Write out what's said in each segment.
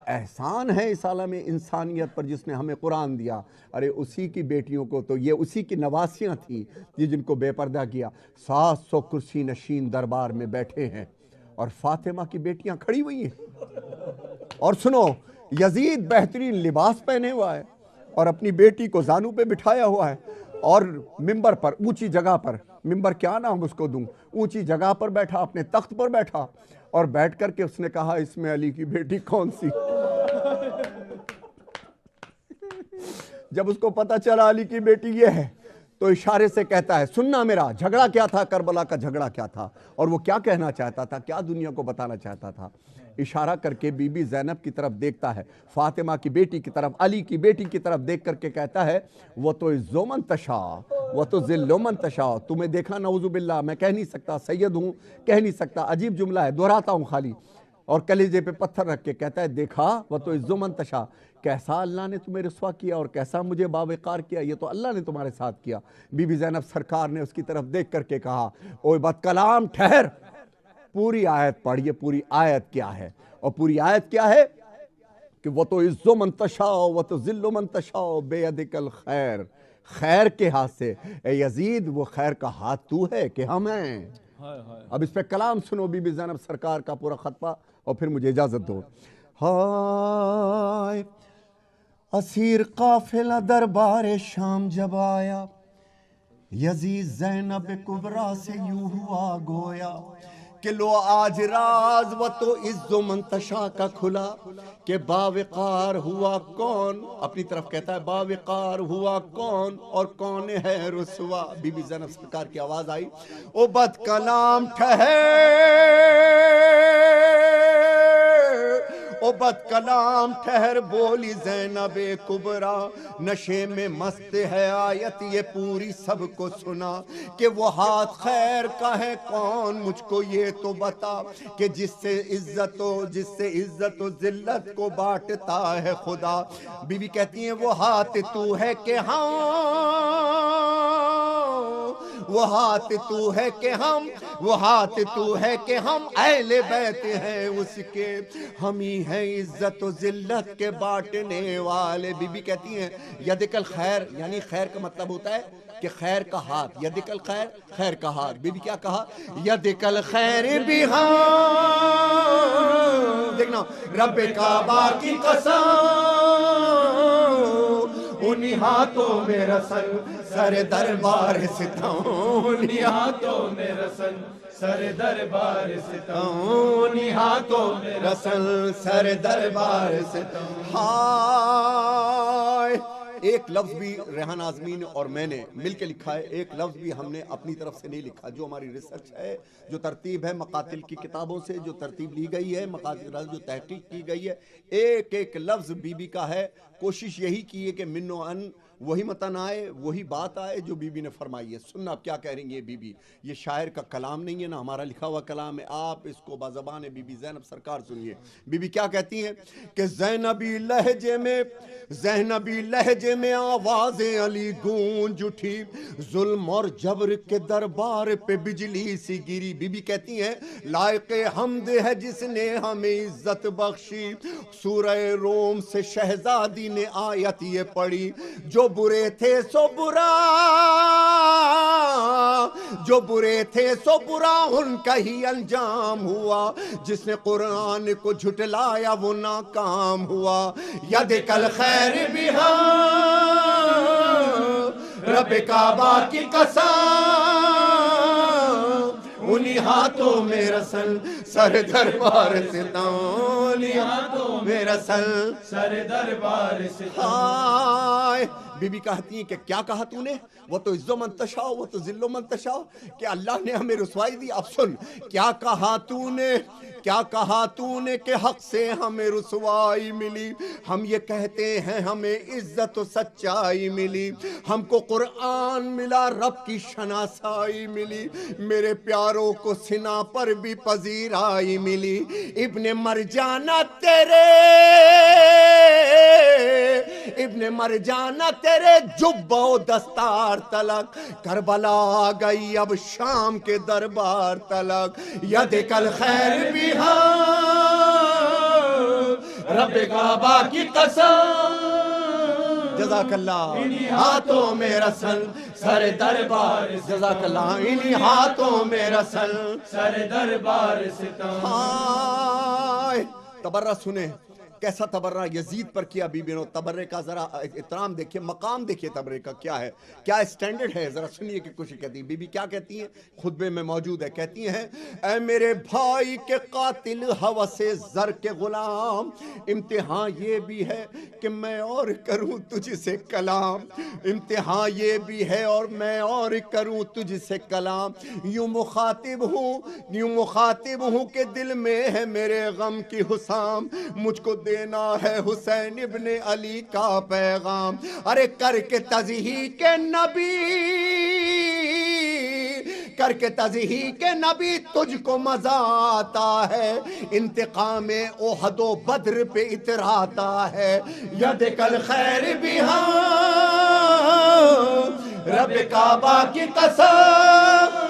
احسان ہے اس عالم انسانیت پر جس نے ہمیں قرآن دیا، ارے اسی کی بیٹیوں کو تو یہ اسی کی نواسیاں تھیں یہ جن کو بے پردہ کیا۔ 700 کرسی نشین دربار میں بیٹھے ہیں اور فاطمہ کی بیٹیاں کھڑی ہوئی ہیں۔ اور سنو، یزید بہترین لباس پہنے ہوا ہے اور اپنی بیٹی کو زانو پہ بٹھایا ہوا ہے، اور ممبر پر، اونچی جگہ پر، ممبر کیا نام اس کو دوں، اونچی جگہ پر بیٹھا، اپنے تخت پر بیٹھا، اور بیٹھ کر کے اس نے کہا اس میں علی کی بیٹی کون سی؟ جب اس کو پتا چلا علی کی بیٹی یہ ہے تو اشارے سے کہتا ہے سننا میرا جھگڑا کیا تھا، کربلا کا جھگڑا کیا تھا، اور وہ کیا کہنا چاہتا تھا، کیا دنیا کو بتانا چاہتا تھا۔ اشارہ کر کے بی بی زینب کی طرف دیکھتا ہے، فاطمہ کی بیٹی کی طرف، علی کی بیٹی کی طرف دیکھ کر کے کہتا ہے وہ تو عزو من تشا وہ تو ذل من تشا۔ تمہیں دیکھا نعوذ باللہ، میں کہہ نہیں سکتا، سید ہوں کہہ نہیں سکتا، عجیب جملہ ہے، دہراتا ہوں خالی، اور کلیجے پہ پتھر رکھ کے کہتا ہے دیکھا وہ تو عزو من تشا، کیسا اللہ نے تمہیں رسوا کیا اور کیسا مجھے باوقار کیا، یہ تو اللہ نے تمہارے ساتھ کیا۔ بی بی زینب سرکار نے اس کی طرف دیکھ کر کے کہا اوے بد کلام ٹھہر، پوری آیت پڑھیے، پوری آیت کیا ہے، اور پوری آیت کیا ہے کہ وہ تو عزو من تشا وہ تو ذل من تشا بیدک الخیر، خیر کے ہاتھ سے، اے یزید وہ خیر کا ہاتھ تو ہے کہ ہم ہیں۔ اب اس پہ کلام سنو بی بی زینب سرکار کا پورا خطبہ، اور پھر مجھے اجازت دو۔ ہائے اسیر قافلہ دربار شام جب آیا، یزید زینب کبریٰ سے یوں ہوا گویا کہ لو آج راز و تو عزو منتشا کا کھلا کہ باوقار ہوا کون، اپنی طرف کہتا ہے باوقار ہوا کون اور کون ہے رسوا۔ بی بی زینب سرکار کی آواز آئی او بد کلام ٹھہر، او بد کلام ٹھہر، بولی زینب کبریٰ نشے میں مست ہے آیت یہ پوری سب کو سنا کہ وہ ہاتھ خیر کا ہے کون، مجھ کو یہ تو بتا کہ جس سے عزت و ذلت کو بانٹتا ہے خدا۔ بی بی کہتی ہیں وہ ہاتھ تو ہے کہ ہم، وہ ہاتھ تو ہے کہ ہم، وہ ہاتھ تو ہے کہ ہم اہل بیت ہیں اس کے، ہم ہی ہیں عزت و ذلت کے بانٹنے والے۔ بی بی کہتی ہیں یدک الخیر، یعنی خیر کا مطلب ہوتا ہے کہ خیر کا ہاتھ، یدک الخیر خیر کا ہاتھ۔ بی بی کیا کہا یدک الخیر بھی ہاں، دیکھنا رب کعبہ کی قسم انہی ہاتھوں میں رسل سر دربار ستاؤں، انہی ہاتھوں میں رسل سر دربار ستاؤں، انہی ہاتھوں میں رسل سر دربار ستاؤں۔ ہائے ایک لفظ بھی ریحان آزمین اور میں نے مل کے لکھا ہے، ایک لفظ بھی ہم نے اپنی طرف سے نہیں لکھا، جو ہماری ریسرچ ہے، جو ترتیب ہے مقاتل کی کتابوں سے، جو ترتیب لی گئی ہے مقاتل جو تحقیق کی گئی ہے، ایک ایک لفظ بی بی کا ہے۔ کوشش یہی کی ہے کہ من و ان وہی متن آئے، وہی بات آئے جو بی بی نے فرمائی ہے۔ سننا آپ کیا کہہ رہی ہیں بی بی، یہ شاعر کا کلام نہیں ہے نا، ہمارا لکھا ہوا کلام ہے، آپ اس کو بازبان بی بی زینب سرکار سنیے۔ بی بی کیا کہتی ہیں کہ زینبی لہجے میں آواز علی گونج اٹھی، ظلم اور جبر کے دربار پہ بجلی سی گری۔ بی بی کہتی ہیں لائق حمد ہے جس نے ہمیں عزت بخشی، سورہ روم سے شہزادی نے آیت یہ پڑھی، جو برے تھے سو برا، جو برے تھے سو برا ان کا ہی انجام ہوا، جس نے قرآن کو جھٹلایا وہ ناکام ہوا۔ یدک الخیر بھی رب کعبہ کی قسم انہی ہاتھوں میں رسل سر دربار ستاؤں، انہی ہاتھوں میں رسل سر دربار ستاؤں۔ ہائے بی بی کہتی ہیں کہ کیا کہا تو نے، وہ تو عزو من تشاء وہ تو ذل من تشاء، کہ اللہ نے ہمیں رسوائی دی۔ اب سن کیا کہا تو نے، کیا کہا تو نے کہ حق سے ہمیں رسوائی ملی، ہم یہ کہتے ہیں ہمیں عزت و سچائی ملی، ہم کو قرآن ملا رب کی شناسائی ملی، میرے پیاروں کو سنا پر بھی پذیرائی ملی، ابن مرجانہ تیرے، ابن مرجانہ تیرے جبہ و دستار تلک، کربلا آ گئی اب شام کے دربار تلک، یدک الخیر بھی رب کعبہ کی قسم جزاک اللہ انہی ہاتھوں میں رسل سر دربار جزاک اللہ انہی ہاتھوں میں رسل سر دربار ستم ہائے تبرہ سنیں کیسا تبرہ یزید پر کیا بی بی نے تبرے کا ذرا احترام دیکھیے مقام دیکھیے تبرے کا کیا ہے کیا اسٹینڈرڈ ہے ذرا سنیے کہ کچھ کہتی ہیں بی بی کیا کہتی ہیں خطبے میں موجود ہے کہتی ہیں اے میرے بھائی کے قاتل ہوس زر کے غلام امتحان یہ بھی ہے کہ میں اور کروں تجھ سے کلام امتحان یہ بھی ہے اور میں اور کروں تجھ سے کلام یوں مخاطب ہوں کہ دل میں ہے میرے غم کی حسام مجھ کو دینا ہے حسین ابن علی کا پیغام ارے کر کے تضحیق نبی تجھ کو مزہ آتا ہے انتقام احد و بدر پہ اتراتا ہے ید کل خیر بھی ہاں رب کعبہ کی قسم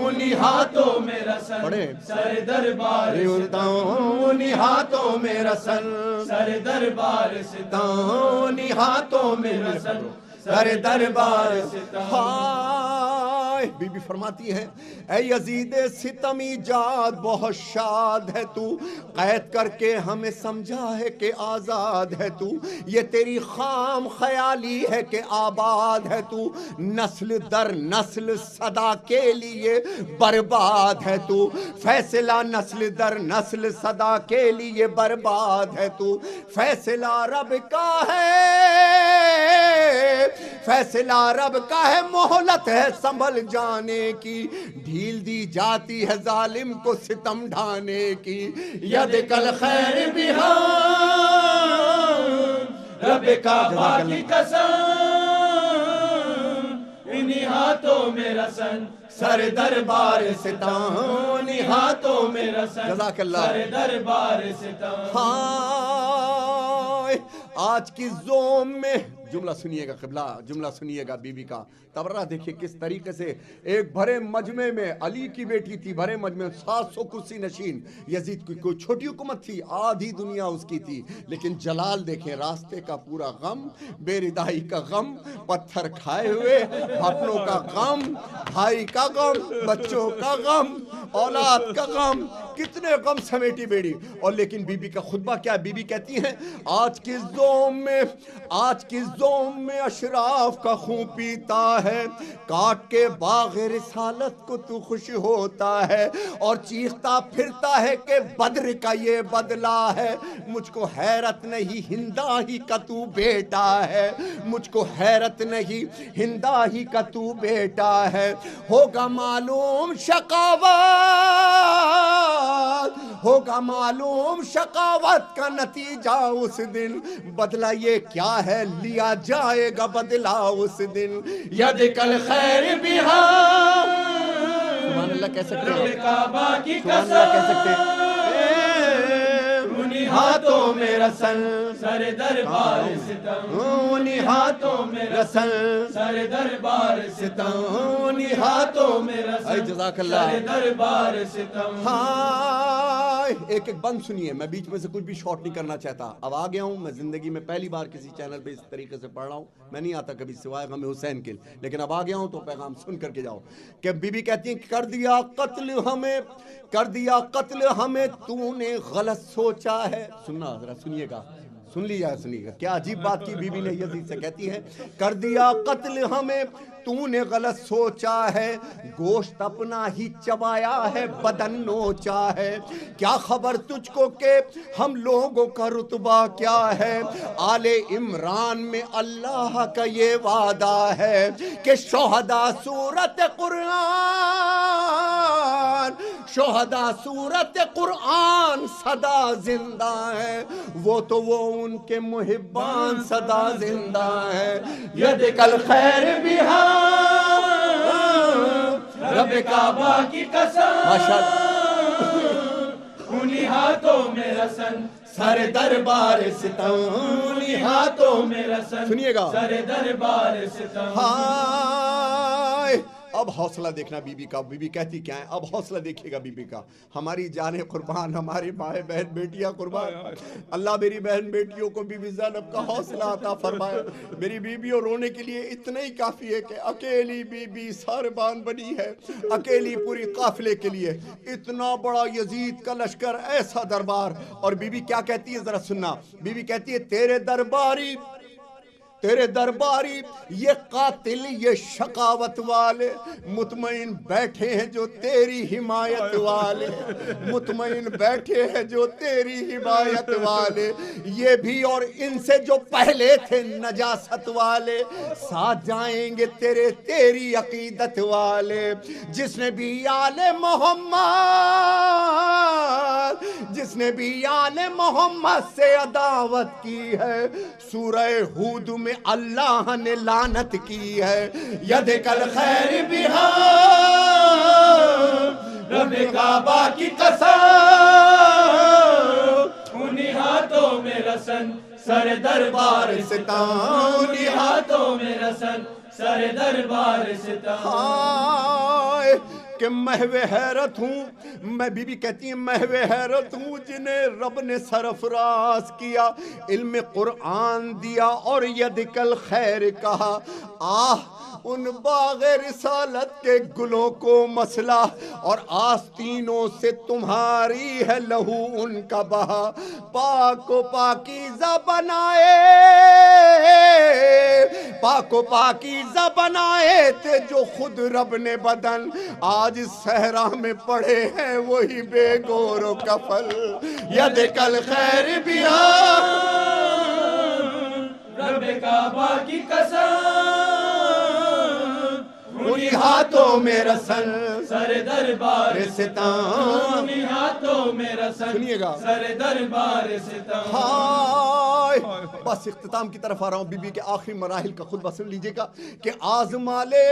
انہی ہاتھوں میں رسل سر دربار ستم انہی ہاتھوں میں رسل سر دربار ستم انہی ہاتھوں میں رسل سر دربار ستم بی بی فرماتی ہے اے یزید ستمی جاد بہت شاد ہے تو قید کر کے ہمیں سمجھا ہے کہ آزاد ہے تو یہ تیری خام خیالی ہے کہ آباد ہے تو نسل در نسل صدا کے لیے برباد ہے تو فیصلہ نسل در نسل صدا کے لیے برباد ہے تو فیصلہ رب کا ہے فیصلہ رب کا ہے مہلت ہے سنبھل جانے کی ڈھیل دی جاتی ہے ظالم کو ستم ڈھانے کی ید کل خیر بھی رب کعبہ کی قسم انہی ہاتھوں میں رسن سر دربار ستم انہی ہاتھوں میں رسن جزاک اللہ سر دربار ستم آج کی زوم میں جملہ سنیے گا قبلہ جملہ سنیے گا بی بی کا تبرہ دیکھیے کس طریقے سے ایک بھرے مجمع میں علی کی بیٹی تھی بھرے مجمع 700 کرسی نشین یزید کی کوئی چھوٹی حکومت تھی آدھی دنیا اس کی تھی لیکن جلال دیکھیں راستے کا پورا غم بے ردائی کا غم پتھر کھائے ہوئے اپنوں کا غم بھائی کا غم بچوں کا غم اولاد کا غم کتنے غم سمیٹی بیڑی اور لیکن بی بی کا خطبہ کیا بی بی کہتی ہیں آج کی زوم میں اشراف کا خون پیتا ہے کاٹ کے باغ رسالت کو تو خوش ہوتا ہے اور چیختا پھرتا ہے کہ بدر کا یہ بدلہ ہے مجھ کو حیرت نہیں ہندا ہی کا تو بیٹا ہے مجھ کو حیرت نہیں ہندا ہی کا تو بیٹا ہے ہوگا معلوم شقاوت کا نتیجہ اس دن بدلہ یہ کیا ہے لیا جائے گا بدلہ اس دن ید کل خیر بھی سبحان اللہ کہہ سکتے ہیں کعبہ کی قسم انہی ہاتھوں میں رسل سر دربار ستم انہی ہاتھوں میں رسل سر دربار ستم انہی ہاتھوں میں رسل جزاک اللہ سر دربار ستم ایک بند سنیے میں بیچ میں سے کچھ بھی شارٹ نہیں کرنا چاہتا اب آ گیا ہوں میں زندگی میں پہلی بار کسی چینل پہ اس طریقے سے پڑھ رہا ہوں میں نہیں آتا کبھی سوائے غم حسین کے لیکن اب آ گیا ہوں تو پیغام سن کر کے جاؤ کہ بی بی کہتی ہیں کر دیا قتل ہمیں تو نے غلط سوچا ہے سننا ذرا سنیے گا سن لیجیے گا کیا عجیب بات کی بی بی نے یزید سے کہتی ہے کر دیا قتل ہمیں تو نے غلط سوچا ہے گوشت اپنا ہی چبایا ہے بدن نوچا ہے کیا خبر تجھ کو کہ ہم لوگوں کا رتبہ کیا ہے آل عمران میں اللہ کا یہ وعدہ ہے کہ شہداء سورت قرآن صدا زندہ ہے وہ تو وہ ان کے محبان صدا زندہ ہے ید کل خیر بھی رب کعبہ کی قسم انہی ہاتھوں میں رسن سر دربار ستم انہی ہاتھوں میں رسن سنیے گا سر دربار ستم اب حوصلہ دیکھنا بیوی کا. بیوی کہتی کیا ہے, اب حوصلہ دیکھیے گا بیوی کا. ہماری جانیں قربان, ہماری مائیں بہن بیٹیاں قربان. اللہ میری بہن بیٹیوں کو بی بی زینب کا حوصلہ عطا فرمائے. میری بیویوں رونے کے لیے اتنا ہی کافی ہے کہ اکیلی بی بی ساربان بنی ہے, اکیلی پوری قافلے کے لیے. اتنا بڑا یزید کا لشکر, ایسا دربار. اور بی بی کیا کہتی ہے ذرا سننا. بی بی کہتی ہے تیرے درباری یہ قاتل یہ شقاوت والے مطمئن بیٹھے ہیں جو تیری حمایت والے, مطمئن بیٹھے ہیں جو تیری حمایت والے. یہ بھی اور ان سے جو پہلے تھے نجاست والے, ساتھ جائیں گے تیری عقیدت والے. جس نے بھی آل محمد سے عداوت کی ہے, سورہ ہود میں اللہ نے لعنت کی ہے. ید کل خیر بہا رب کعبہ کی قسم, انہی ہاتھوں میں رسن سر دربار ستاں, انہی ہاتھوں میں رسن سر دربار ستاں. ہائے کہ محو حیرت ہوں میں. بی بی کہتی ہیں محو حیرت ہوں جنہیں رب نے سرفراز کیا, علم قرآن دیا اور ید کل خیر کہا. ان باغ رسالت کے گلوں کو مسئلہ, اور آستینوں سے تمہاری ہے لہو ان کا بہا. پاک و پاکیزہ بنائے تھے جو خود رب نے بدن, آج صحرا میں پڑے ہیں وہی بے گور و کفل. ید کل خیر بہا رب کعبہ کی قسم, انہی ہاتھوں میں رسن سر دربار ستاں. انہی ہاتھوں میں رسن سنیے گا, سر دربار ستاں. ہائے بس اختتام کی طرف آ رہا ہوں. بی بی کے آخری مراحل کا خود بسن لیجئے گا کہ آزمالے,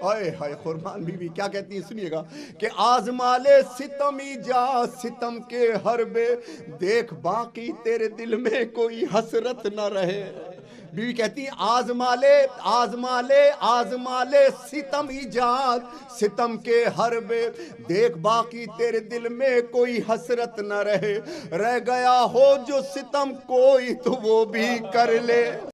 ہائے ہائے قربان بی بی کیا کہتی ہیں سنیے گا, کہ آزمالے ستم ایجاد ستم کے حربے, دیکھ باقی تیرے دل میں کوئی حسرت نہ رہے. بیوی کہتی آزمالے ستم ایجاد ستم کے حربے, دیکھ باقی تیرے دل میں کوئی حسرت نہ رہے. رہ گیا ہو جو ستم کوئی تو وہ بھی کر لے.